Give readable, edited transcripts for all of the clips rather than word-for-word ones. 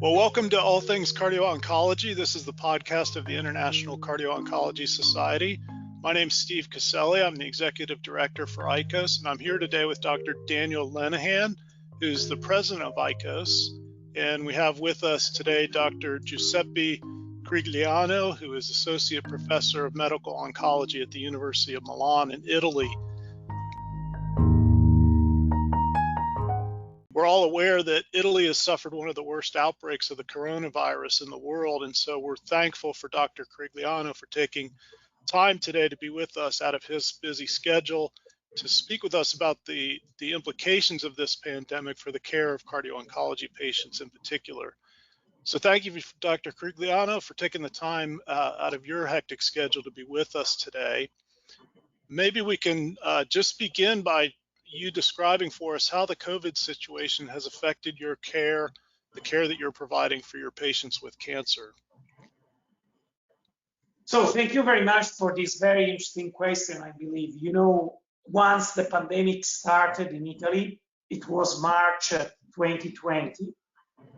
Well, welcome to All Things Cardio-Oncology. This is the podcast of the International Cardio-Oncology Society. My name is Steve Caselli. I'm the Executive Director for ICOS, and I'm here today with Dr. Daniel Lenihan, who's the President of ICOS. And we have with us today Dr. Giuseppe Curigliano, who is Associate Professor of Medical Oncology at the University of Milan in Italy. We're all aware that Italy has suffered one of the worst outbreaks of the coronavirus in the world, and so we're thankful for Dr. Curigliano for taking time today to be with us out of his busy schedule to speak with us about the implications of this pandemic for the care of cardio-oncology patients in particular. So thank you, Dr. Curigliano, for taking the time out of your hectic schedule to be with us today. Maybe we can just begin by you describing for us how the COVID situation has affected your care, the care that you're providing for your patients with cancer. So thank you very much for this very interesting question, I believe. You know, once the pandemic started in Italy, it was March 2020,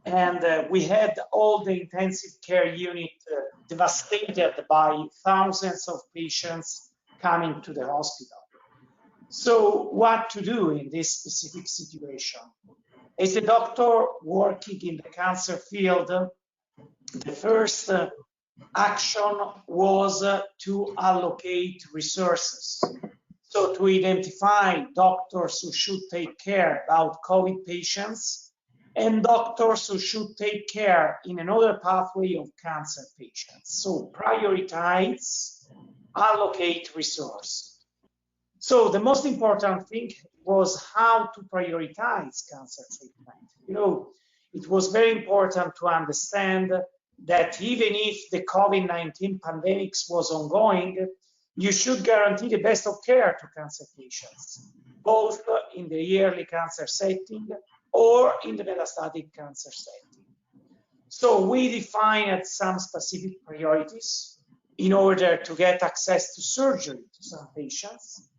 and we had all the intensive care unit devastated by thousands of patients coming to the hospital. So what to do in this specific situation? As a doctor working in the cancer field, the first action was to allocate resources. So to identify doctors who should take care about COVID patients and doctors who should take care in another pathway of cancer patients. So prioritize, allocate resources. So the most important thing was how to prioritize cancer treatment. You know, it was very important to understand that even if the COVID-19 pandemic was ongoing, you should guarantee the best of care to cancer patients, both in the early cancer setting or in the metastatic cancer setting. So we defined some specific priorities in order to get access to surgery to some patients,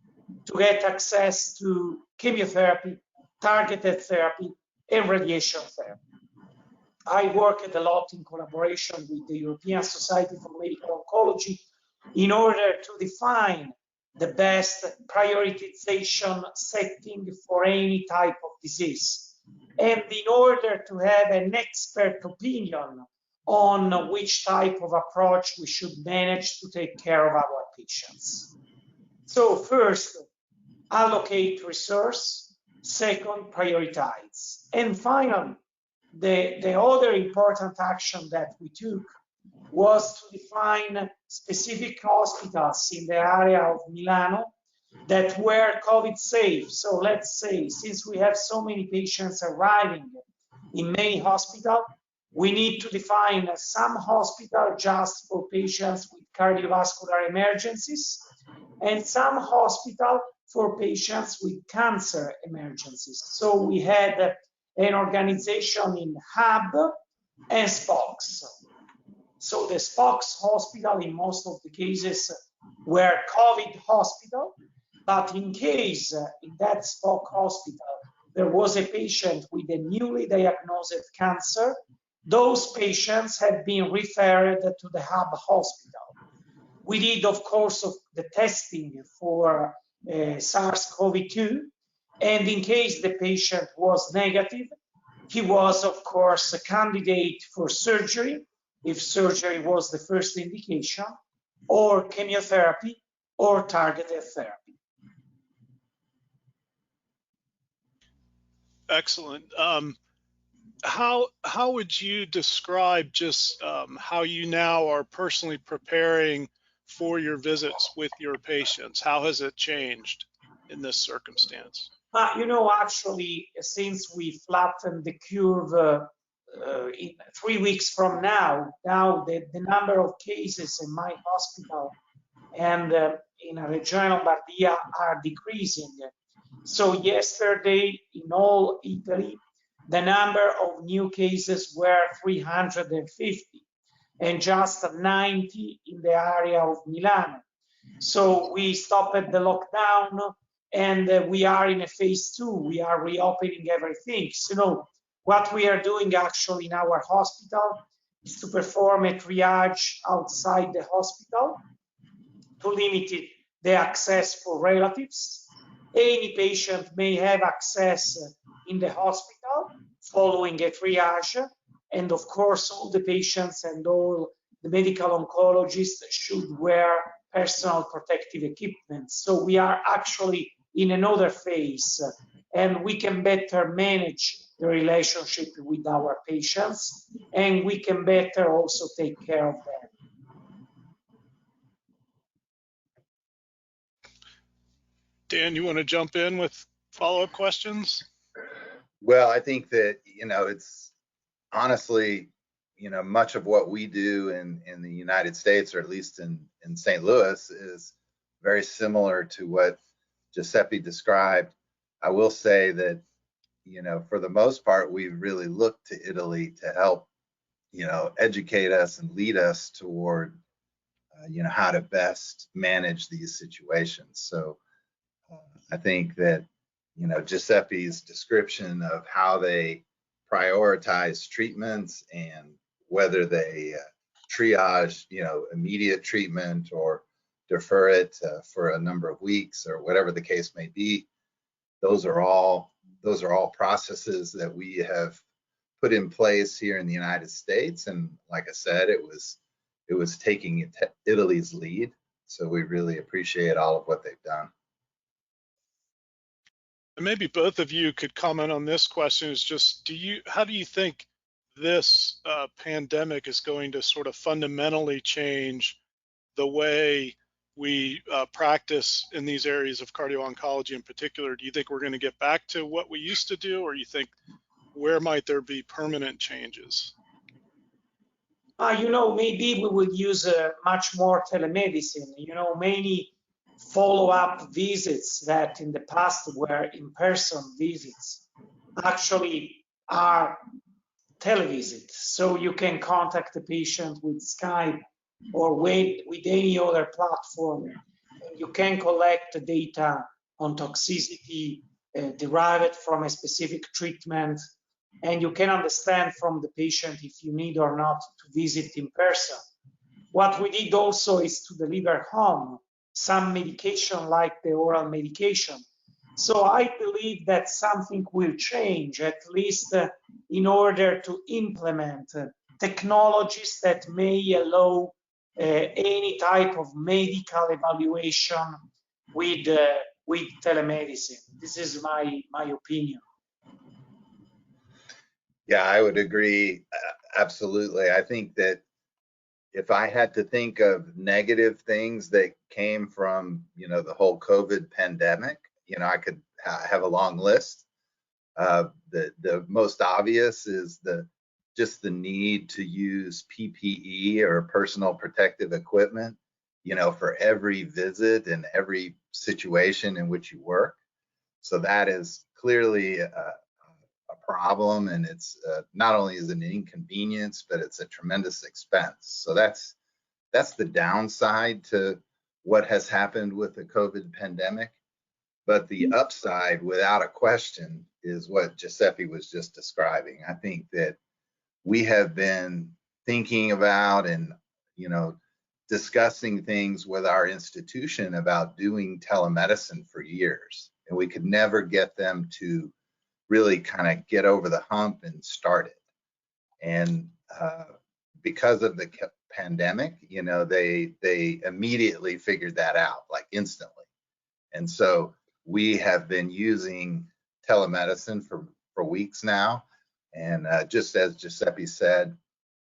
to get access to chemotherapy, targeted therapy, and radiation therapy. I worked a lot in collaboration with the European Society for Medical Oncology in order to define the best prioritization setting for any type of disease, and in order to have an expert opinion on which type of approach we should manage to take care of our patients. So first, allocate resource. Second, prioritize. And finally, the other important action that we took was to define specific hospitals in the area of Milan that were COVID safe. So let's say, since we have so many patients arriving in many hospitals, we need to define some hospital just for patients with cardiovascular emergencies and some hospital for patients with cancer emergencies. So we had an organization in hub and spokes. So the spokes hospital in most of the cases were COVID hospital, but in case in that spoke hospital there was a patient with a newly diagnosed cancer, those patients have been referred to the hub hospital. We did, of course, the testing for SARS-CoV-2, and in case the patient was negative, he was, of course, a candidate for surgery, if surgery was the first indication, or chemotherapy, or targeted therapy. Excellent. How would you describe just how you now are personally preparing for your visits with your patients? How has it changed in this circumstance? You know, actually, since we flattened the curve in 3 weeks from now the number of cases in my hospital and in Regione Lombardia are decreasing. So yesterday in all Italy, the number of new cases were 350 and just 90 in the area of Milan. So we stopped the lockdown and we are in a phase 2. We are reopening everything. So, you know, What we are doing actually in our hospital is to perform a triage outside the hospital to limit the access for relatives. Any patient may have access in the hospital following a triage, and of course all the patients and all the medical oncologists should wear personal protective equipment. So we are actually in another phase, and we can better manage the relationship with our patients, and we can better also take care of them. Dan, you want to jump in with follow-up questions? Well, I think that, it's honestly, much of what we do in the United States, or at least in St. Louis, is very similar to what Giuseppe described. I will say that, for the most part, we really look to Italy to help, educate us and lead us toward, how to best manage these situations. So I think that, Giuseppe's description of how they prioritize treatments and whether they triage, immediate treatment or defer it for a number of weeks or whatever the case may be, those are all processes that we have put in place here in the United States. And like I said, it was taking Italy's lead. So we really appreciate all of what they've done. And maybe both of you could comment on this question. Is just, how do you think this pandemic is going to sort of fundamentally change the way we practice in these areas of cardio-oncology in particular? Do you think we're going to get back to what we used to do, or you think where might there be permanent changes? Maybe we would use much more telemedicine. Many follow-up visits that in the past were in-person visits actually are televisits. So you can contact the patient with Skype or with any other platform. You can collect the data on toxicity derived from a specific treatment, and you can understand from the patient if you need or not to visit in person. What we did also is to deliver home some medication like the oral medication. So I believe that something will change, at least in order to implement technologies that may allow any type of medical evaluation with telemedicine. This is my opinion. Yeah, I would agree. Absolutely. I think that if I had to think of negative things that came from, the whole COVID pandemic, I could have a long list. The most obvious is just the need to use PPE or personal protective equipment, for every visit and every situation in which you work. So that is clearly a problem, and it's not only is it an inconvenience, but it's a tremendous expense. So that's the downside to what has happened with the COVID pandemic. But the upside, without a question, is what Giuseppe was just describing. I think that we have been thinking about and, discussing things with our institution about doing telemedicine for years, and we could never get them to really kind of get over the hump and start it. And because of the pandemic, they immediately figured that out, like instantly. And so we have been using telemedicine for weeks now. And just as Giuseppe said,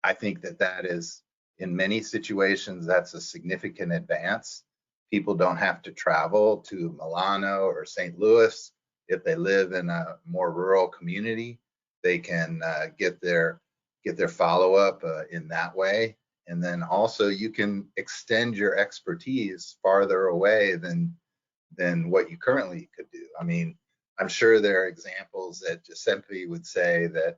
I think that is, in many situations, that's a significant advance. People don't have to travel to Milano or St. Louis. If they live in a more rural community, they can get their follow-up in that way. And then also you can extend your expertise farther away than what you currently could do. I mean, I'm sure there are examples that Giuseppe would say that,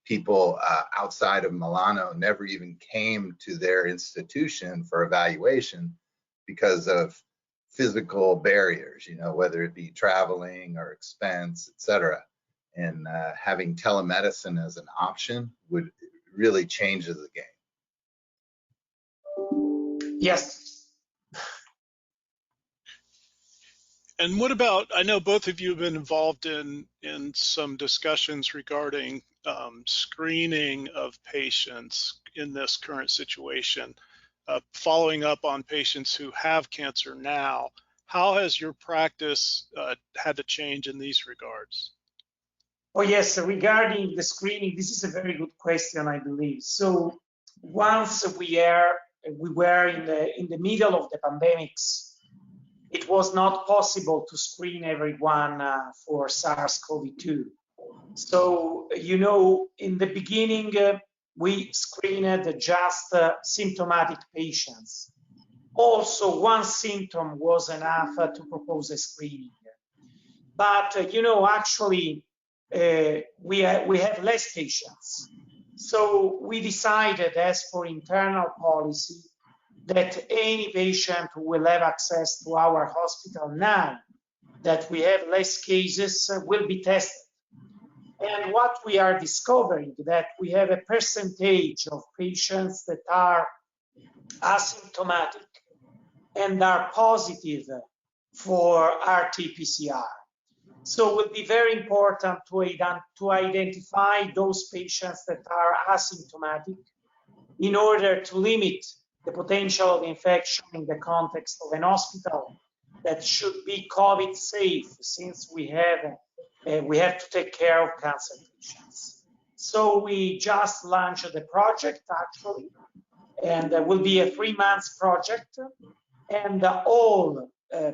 people outside of Milano never even came to their institution for evaluation because of physical barriers, whether it be traveling or expense, et cetera. and having telemedicine as an option would really change the game. Yes. And what about, I know both of you have been involved in some discussions regarding screening of patients in this current situation, following up on patients who have cancer now. How has your practice had to change in these regards? Oh yes, regarding the screening, this is a very good question, I believe. So once we were in the middle of the pandemics, it was not possible to screen everyone for SARS-CoV-2. So, you know, in the beginning, we screened just symptomatic patients. Also, one symptom was enough to propose a screening. But, you know, actually, we have less patients. So we decided, as for internal policy, that any patient who will have access to our hospital now that we have less cases will be tested. And what we are discovering that we have a percentage of patients that are asymptomatic and are positive for RT-PCR. So it will be very important to identify those patients that are asymptomatic in order to limit the potential of infection in the context of an hospital that should be COVID safe, since we have to take care of cancer patients. So we just launched the project actually, and it will be a 3-month project, and all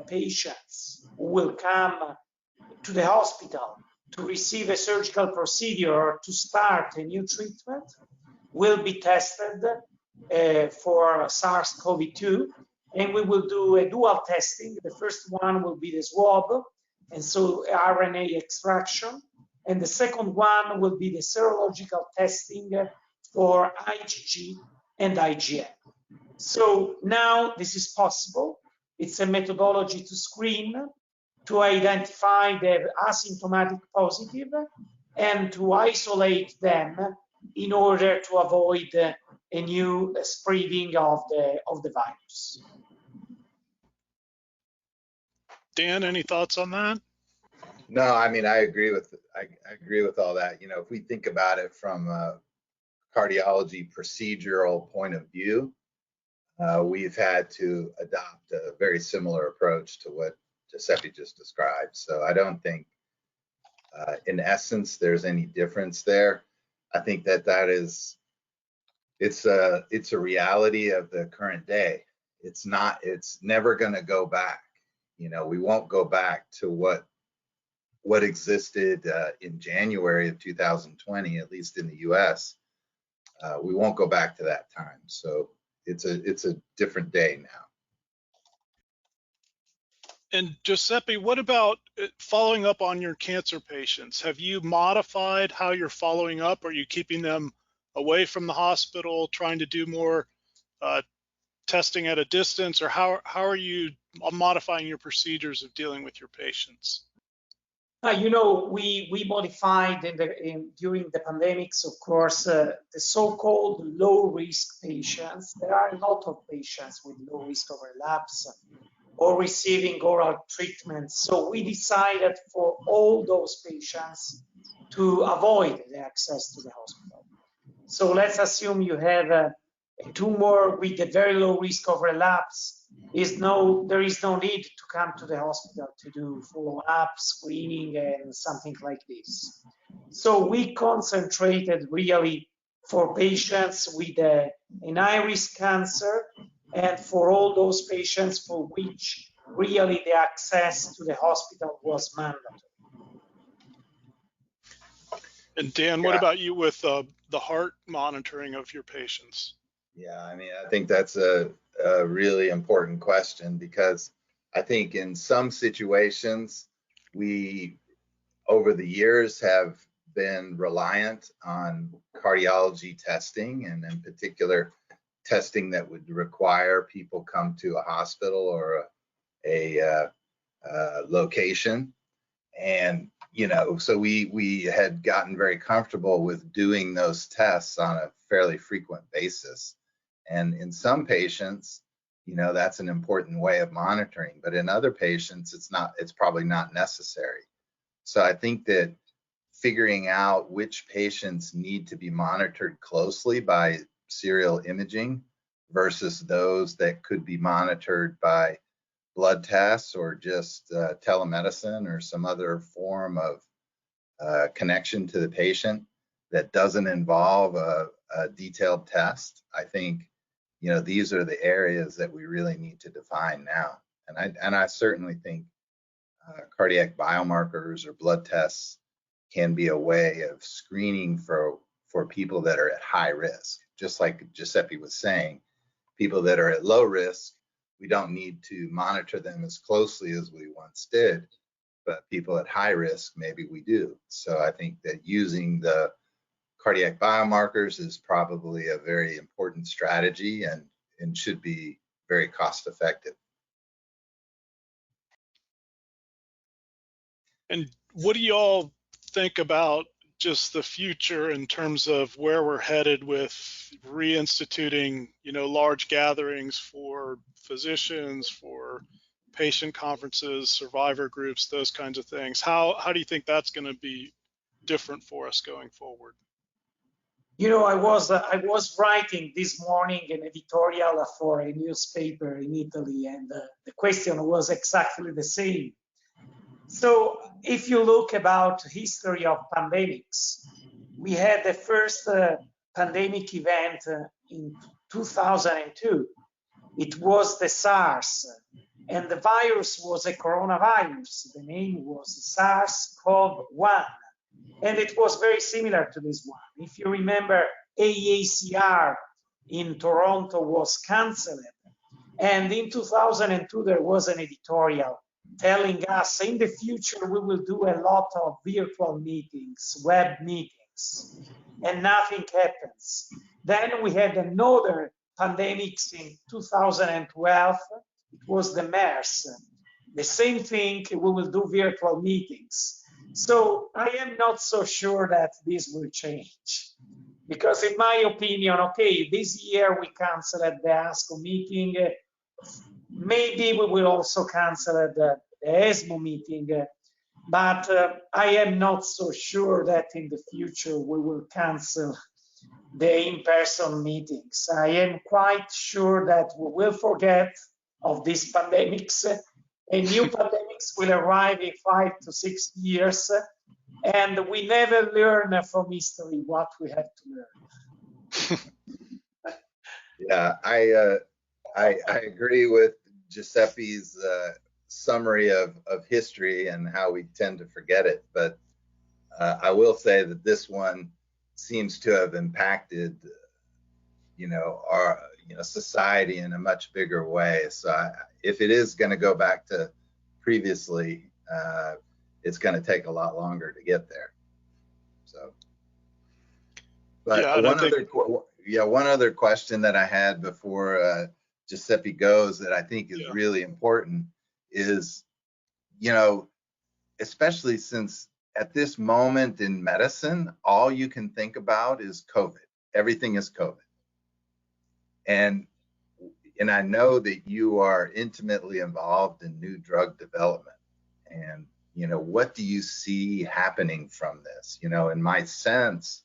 patients who will come to the hospital to receive a surgical procedure or to start a new treatment will be tested for SARS-CoV-2, and we will do a dual testing. The first one will be the swab, and so RNA extraction, and the second one will be the serological testing for IgG and IgM. So now this is possible. It's a methodology to screen, to identify the asymptomatic positive, and to isolate them in order to avoid a new spreading of the virus. Dan, any thoughts on that? No, I mean, I agree with all that. You know, if we think about it from a cardiology procedural point of view, we've had to adopt a very similar approach to what Giuseppe just described. So I don't think, in essence, there's any difference there. I think it's a reality of the current day. It's never going to go back. You know, we won't go back to what existed in January of 2020, at least in the US. We won't go back to that time. So it's a different day now. And Giuseppe, what about following up on your cancer patients? Have you modified how you're following up? Are you keeping them away from the hospital, trying to do more testing at a distance, or how are you modifying your procedures of dealing with your patients? You know, we modified during the pandemics, of course, the so-called low-risk patients. There are a lot of patients with low-risk overlaps or receiving oral treatment. So we decided for all those patients to avoid the access to the hospital. So let's assume you have a tumor with a very low risk of relapse. There is no need to come to the hospital to do follow-up screening and something like this. So we concentrated really for patients with an high-risk cancer, and for all those patients for which really the access to the hospital was mandatory. And Dan, what about you with the heart monitoring of your patients? Yeah, I mean, I think that's a really important question, because I think in some situations we, over the years, have been reliant on cardiology testing, and in particular testing that would require people come to a hospital or a location. And So we had gotten very comfortable with doing those tests on a fairly frequent basis. And in some patients, that's an important way of monitoring, but in other patients, it's probably not necessary. So I think that figuring out which patients need to be monitored closely by serial imaging versus those that could be monitored by blood tests or just telemedicine or some other form of connection to the patient that doesn't involve a detailed test. I think, these are the areas that we really need to define now. And I certainly think cardiac biomarkers or blood tests can be a way of screening for people that are at high risk. Just like Giuseppe was saying, people that are at low risk, we don't need to monitor them as closely as we once did, but people at high risk, maybe we do. So I think that using the cardiac biomarkers is probably a very important strategy and should be very cost effective. And what do you all think about just the future in terms of where we're headed with reinstituting, large gatherings for physicians, for patient conferences, survivor groups, those kinds of things? How do you think that's going to be different for us going forward? I was writing this morning an editorial for a newspaper in Italy, and the question was exactly the same. So if you look about history of pandemics, we had the first pandemic event in 2002. It was the SARS, and the virus was a coronavirus. The name was SARS-CoV-1, and it was very similar to this one. If you remember, AACR in Toronto was canceled, and in 2002 there was an editorial telling us in the future we will do a lot of virtual meetings, web meetings, and nothing happens. Then we had another pandemic in 2012. It was the MERS. The same thing, we will do virtual meetings. So I am not so sure that this will change. Because in my opinion, okay, this year we canceled the ASCO meeting. Maybe we will also cancel the ESMO meeting, but I am not so sure that in the future we will cancel the in-person meetings. I am quite sure that we will forget of these pandemics, and new pandemics will arrive in 5 to 6 years, and we never learn from history what we have to learn. Yeah, I agree with Giuseppe's summary of history and how we tend to forget it, but I will say that this one seems to have impacted, our society in a much bigger way. So if it is going to go back to previously, it's going to take a lot longer to get there. So, but one other question that I had before Giuseppe goes that I think is really important is, especially since at this moment in medicine, all you can think about is COVID. Everything is COVID. And I know that you are intimately involved in new drug development. And, what do you see happening from this? In my sense,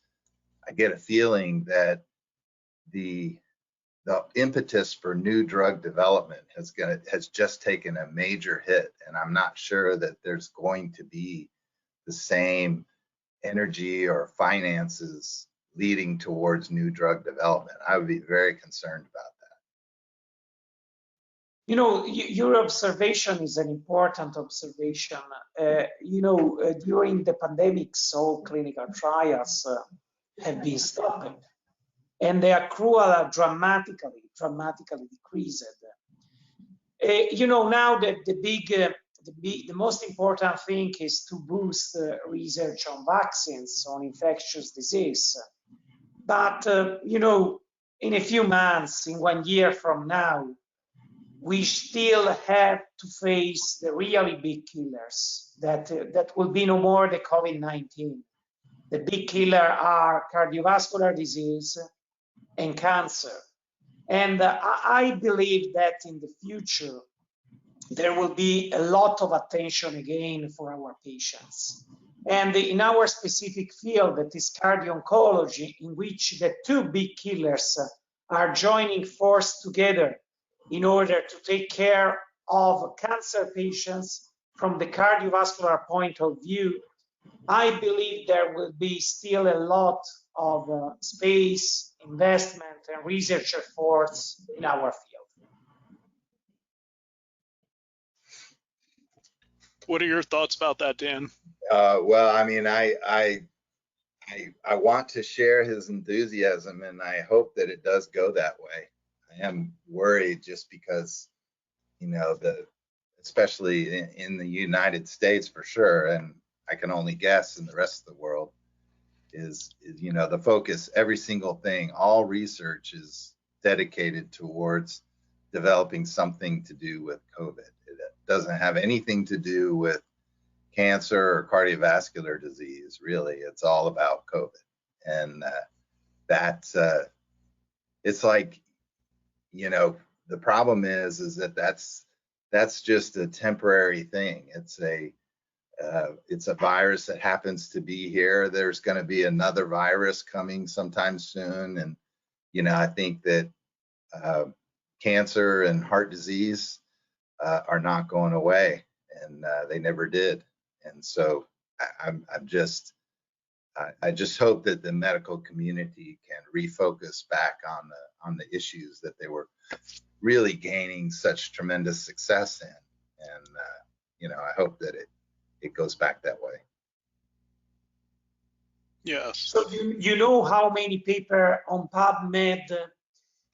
I get a feeling that the impetus for new drug development has just taken a major hit, and I'm not sure that there's going to be the same energy or finances leading towards new drug development. I would be very concerned about that. Your observation is an important observation. During the pandemics, all clinical trials have been stopped, and the accrual dramatically decreased. Now that the most important thing is to boost research on vaccines, on infectious disease. But, in a few months, in 1 year from now, we still have to face the really big killers that will be no more the COVID-19. The big killer are cardiovascular disease and cancer. And I believe that in the future, there will be a lot of attention again for our patients. And in our specific field, that is cardio-oncology, in which the two big killers are joining force together in order to take care of cancer patients from the cardiovascular point of view, I believe there will be still a lot of space, investment, and research efforts in our field. What are your thoughts about that, Dan? Well, I mean, I want to share his enthusiasm, and I hope that it does go that way. I am worried just because, you know, especially in the United States for sure, and I can only guess in the rest of the world, is you know, the focus, every single thing, all research is dedicated towards developing something to do with COVID. It doesn't have anything to do with cancer or cardiovascular disease, really. It's all about COVID. And it's like, you know, the problem is that that's just a temporary thing. It's a virus that happens to be here. There's going to be another virus coming sometime soon. And, you know, I think that cancer and heart disease are not going away, and they never did. And so I just hope that the medical community can refocus back on the issues that they were really gaining such tremendous success in. And you know, I hope that it goes back that way. Yes. So you know how many papers on PubMed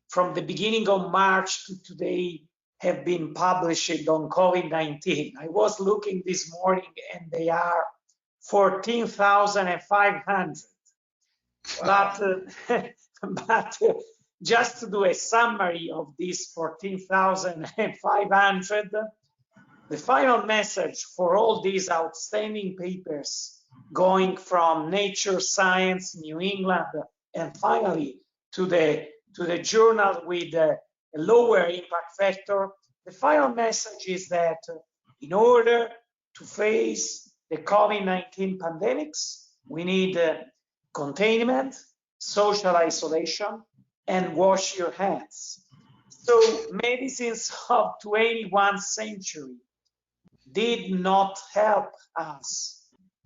from the beginning of March to today have been published on COVID-19. I was looking this morning, and they are 14,500. Wow. But just to do a summary of these 14,500, the final message for all these outstanding papers going from Nature, Science, New England, and finally to the journal with a lower impact factor, the final message is that in order to face the COVID-19 pandemics, we need containment, social isolation, and wash your hands. So medicines of 21st century did not help us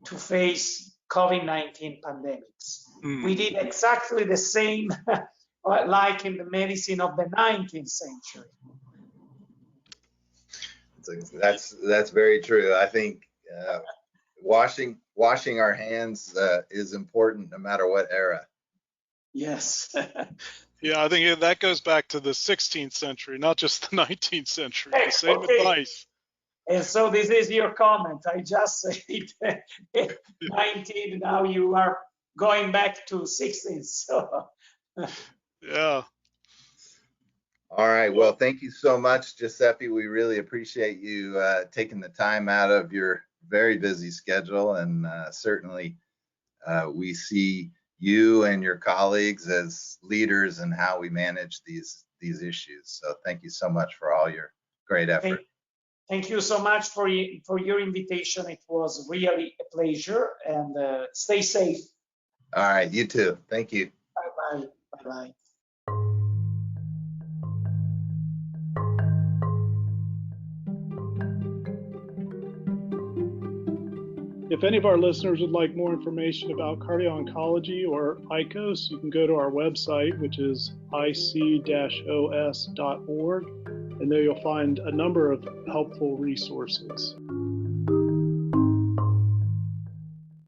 to face COVID-19 pandemics. We did exactly the same like in the medicine of the 19th century. That's very true. I think washing our hands is important no matter what era. Yes. Yeah, I think that goes back to the 16th century, not just the 19th century. The same advice. And so this is your comment. I just said 19, now you are going back to 16. So. Yeah. All right. Well, thank you so much, Giuseppe. We really appreciate you taking the time out of your very busy schedule, and certainly we see you and your colleagues as leaders in how we manage these issues. So thank you so much for all your great effort. Thank you so much for your invitation. It was really a pleasure, and stay safe. All right. You too. Thank you. Bye-bye. Bye-bye. If any of our listeners would like more information about cardio-oncology or ICOS, you can go to our website, which is ic-os.org, and there you'll find a number of helpful resources.